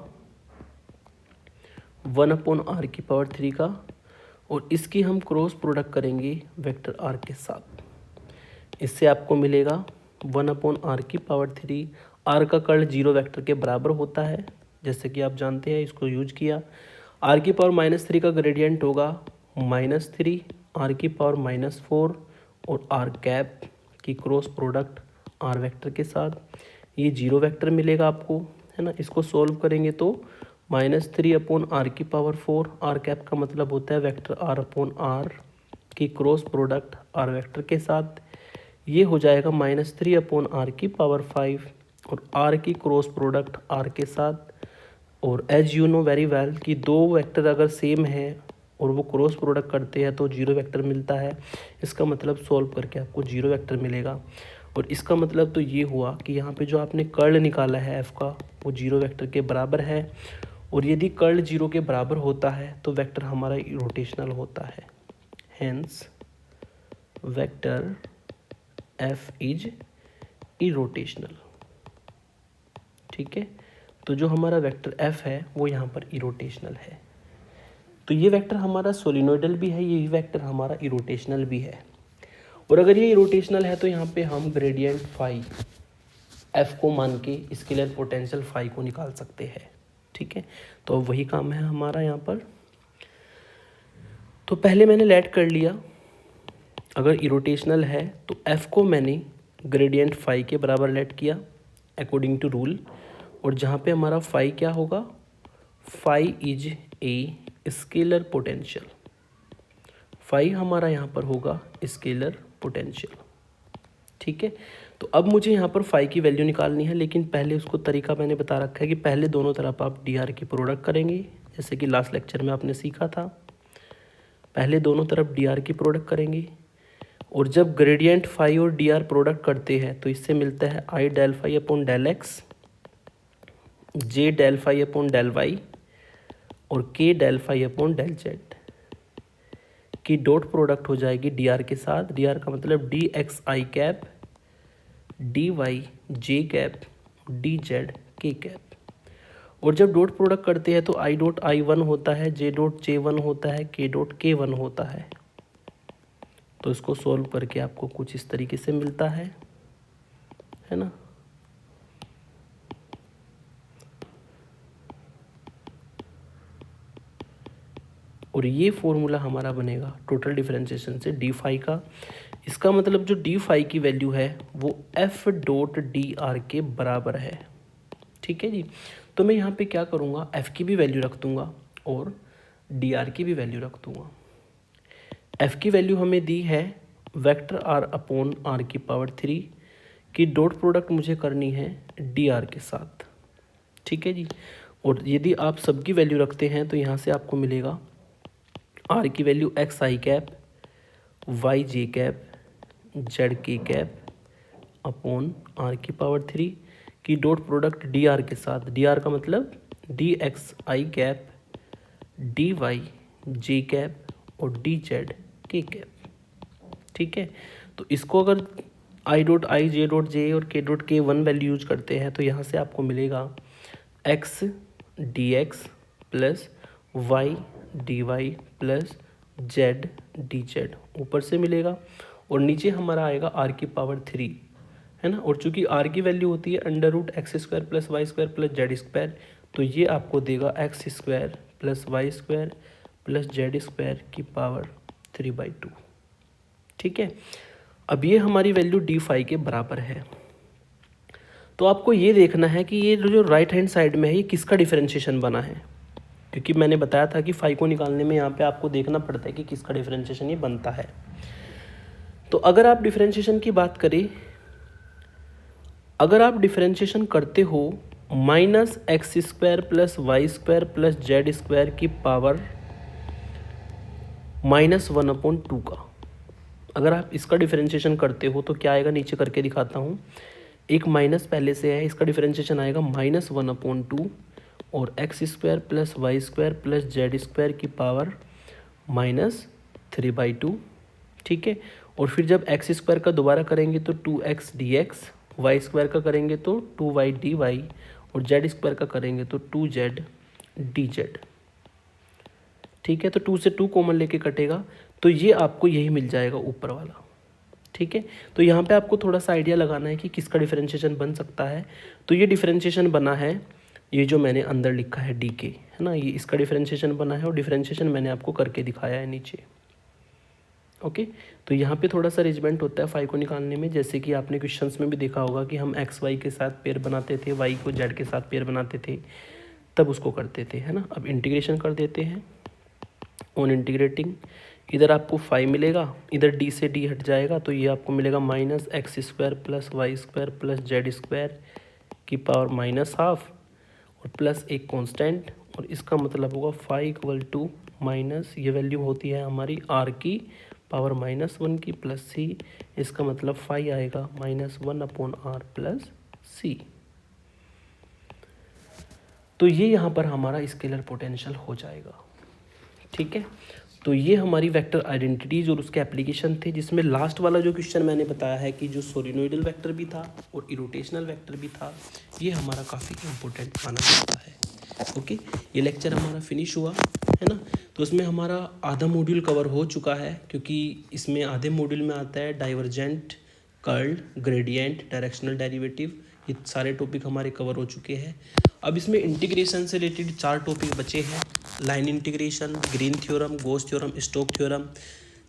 1/r³ का, और इसकी हम क्रॉस प्रोडक्ट करेंगे वेक्टर आर के साथ। इससे आपको मिलेगा 1/r³। आर का कर्ल 0 वेक्टर के बराबर होता है, जैसे कि आप जानते हैं, इसको यूज किया। r⁻³ का ग्रेडियंट होगा -3, r⁻⁻4 और r कैप की क्रॉस प्रोडक्ट r वेक्टर के साथ, ये 0 वेक्टर मिलेगा आपको, है ना। इसको सॉल्व करेंगे तो -3/r⁴, r कैप का मतलब होता है वेक्टर r/r की क्रॉस प्रोडक्ट r वेक्टर के साथ, ये हो जाएगा -3/r⁵ और r की क्रॉस प्रोडक्ट r के साथ। और as you know very well कि दो वेक्टर अगर सेम है और वो क्रॉस प्रोडक्ट करते हैं तो 0 वेक्टर मिलता है। इसका मतलब सॉल्व करके आपको 0 वेक्टर मिलेगा। और इसका मतलब तो ये हुआ कि यहाँ पे जो आपने कर्ल निकाला है f का वो 0 वेक्टर के बराबर है, और यदि कर्ल 0 के बराबर होता है तो वेक्टर हमारा रोटेशनल होता है। Hence vector f is irrotational, ठीक है। तो जो हमारा वेक्टर f है वो यहाँ पर इरोटेशनल है। तो ये वेक्टर हमारा सोलिनोइडल भी है, ये वेक्टर हमारा इरोटेशनल भी है। और अगर ये इरोटेशनल है तो यहाँ पे हम ग्रेडियंट फाई f को मान के स्केलर पोटेंशियल फाई को निकाल सकते हैं, ठीक है। तो अब वही काम है हमारा यहाँ पर। तो पहले मैंने लेट कर लिया, अगर इरोटेशनल है तो f को मैंने ग्रेडियंट फाई के बराबर लेट किया अकॉर्डिंग टू रूल, और जहाँ पे हमारा फाई क्या होगा, phi is a scalar potential, phi हमारा यहाँ पर होगा स्केलर पोटेंशियल, ठीक है। तो अब मुझे यहाँ पर फाई की वैल्यू निकालनी है, लेकिन पहले उसको तरीका मैंने बता रखा है कि पहले दोनों तरफ आप डी आर की प्रोडक्ट करेंगे, जैसे कि लास्ट लेक्चर में आपने सीखा था। पहले दोनों तरफ डी आर की प्रोडक्ट करेंगे, और जब ग्रेडियंट फाई और डी आर प्रोडक्ट करते हैं तो इससे मिलता है I del phi upon del X, J del phi upon del Y और K del phi upon del Z की डॉट प्रोडक्ट हो जाएगी डी आर के साथ। डी आर का मतलब डी एक्स आई कैप, डी वाई जे कैप, डी जेड के cap. और जब डॉट प्रोडक्ट करते हैं तो आई डॉट आई 1 होता है, जे डॉट जे 1 होता है, के डॉट के 1 होता है। तो इसको सॉल्व करके आपको कुछ इस तरीके से मिलता है ना। और ये फॉर्मूला हमारा बनेगा टोटल डिफरेंशिएशन से डी फाई का। इसका मतलब जो डी फाई की वैल्यू है वो एफ डॉट डी आर के बराबर है, ठीक है जी। तो मैं यहाँ पे क्या करूँगा, एफ की भी वैल्यू रख दूँगा और डी आर की भी वैल्यू रख दूँगा। एफ की वैल्यू हमें दी है वेक्टर आर अपॉन r⁵ की डॉट प्रोडक्ट मुझे करनी है डी आर के साथ, ठीक है जी। और यदि आप सबकी वैल्यू रखते हैं तो यहाँ से आपको मिलेगा आर की वैल्यू एक्स आई कैप, वाई जे कैप, जेड के कैप अपॉन r⁵ की डॉट प्रोडक्ट डी आर के साथ। डी आर का मतलब डी एक्स आई कैप, डी वाई जे कैप और डी जेड के कैप, ठीक है। तो इसको अगर I dot I, J dot J और के डॉट के 1 वैल्यू यूज करते हैं तो यहाँ से आपको मिलेगा x d x plus y d y plus z d z ऊपर से मिलेगा, और नीचे हमारा आएगा r⁵, है ना। और चूंकि r की वैल्यू होती है √x² plus y² plus z², तो ये आपको देगा x² plus y² plus z² की पावर 3/2, ठीक है। अब ये हमारी वैल्यू डी फाई के बराबर है। तो आपको ये देखना है कि ये जो राइट हैंड साइड में है ये किसका डिफरेंशिएशन बना है, क्योंकि मैंने बताया था कि फाई को निकालने में यहाँ पे आपको देखना पड़ता है कि किसका डिफरेंशिएशन ये बनता है। तो अगर आप डिफरेंशिएशन की बात करें, अगर आप डिफरेंशिएशन करते हो minus x square plus y square plus z square की पावर -1/2 का। अगर आप इसका डिफरेंशिएशन करते हो तो क्या आएगा, नीचे करके दिखाता हूँ। एक माइनस पहले से है, इसका डिफरेंशिएशन आएगा -1/2 और x square plus y square plus z square की पावर -3/2। ठीक है, और फिर जब एक्स स्क्वायर का दोबारा करेंगे तो 2x dx, वाई स्क्वायर का करेंगे तो 2y dy और जेड स्क्वायर का करेंगे तो 2z dz। ठीक है, तो 2 से 2 कॉमन लेके कटेगा तो ये आपको यही मिल जाएगा ऊपर वाला। ठीक है, तो यहाँ पे आपको थोड़ा सा आइडिया लगाना है कि किसका डिफरेंशिएशन बन सकता है। तो ये डिफरेंशिएशन बना है, ये जो मैंने अंदर लिखा है डी के, है ना, ये इसका डिफरेंशिएशन बना है और डिफरेंशिएशन मैंने आपको करके दिखाया है नीचे। ओके, तो यहाँ पे थोड़ा सा अरेंजमेंट होता है फाई को निकालने में, जैसे कि आपने क्वेश्चंस में भी देखा होगा कि हम एक्स वाई के साथ पेयर बनाते थे, वाई को जेड के साथ पेयर बनाते थे, तब उसको करते थे, है ना। अब इंटीग्रेशन कर देते हैं। ऑन इंटीग्रेटिंग इधर आपको 5 मिलेगा, इधर डी से डी हट जाएगा तो ये आपको मिलेगा minus x square plus y square plus z square की पावर -12 और प्लस एक कांस्टेंट, और इसका मतलब होगा 5 = माइनस, ये वैल्यू होती है हमारी आर की पावर -1 की प्लस सी, इसका मतलब 5 आएगा -1/r प्लस सी। तो ये यहाँ पर हमारा स्केलर पोटेंशियल हो जाएगा। ठीक है, तो ये हमारी वेक्टर आइडेंटिटीज और उसके एप्लीकेशन थे, जिसमें लास्ट वाला जो क्वेश्चन मैंने बताया है कि जो सोलिनोइडल वेक्टर भी था और इरोटेशनल वेक्टर भी था, ये हमारा काफ़ी इम्पोर्टेंट माना जाता है। ओके, ये लेक्चर हमारा फिनिश हुआ, है ना। तो इसमें हमारा आधा मॉड्यूल कवर हो चुका है, क्योंकि इसमें आधे मॉड्यूल में आता है divergent, curl, gradient, directional derivative, ये सारे टॉपिक हमारे कवर हो चुके हैं। अब इसमें इंटीग्रेशन से रिलेटेड 4 टॉपिक बचे हैं, line integration, green theorem, Gauss theorem, Stoke theorem,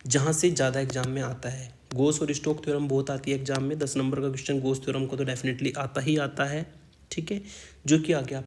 जहाँ से ज़्यादा एग्जाम में आता है। गॉस और स्टोक थ्योरम बहुत आती है एग्जाम में, 10 नंबर का क्वेश्चन गॉस थ्योरम को तो डेफिनेटली आता ही आता है। ठीक है, जो कि आगे आप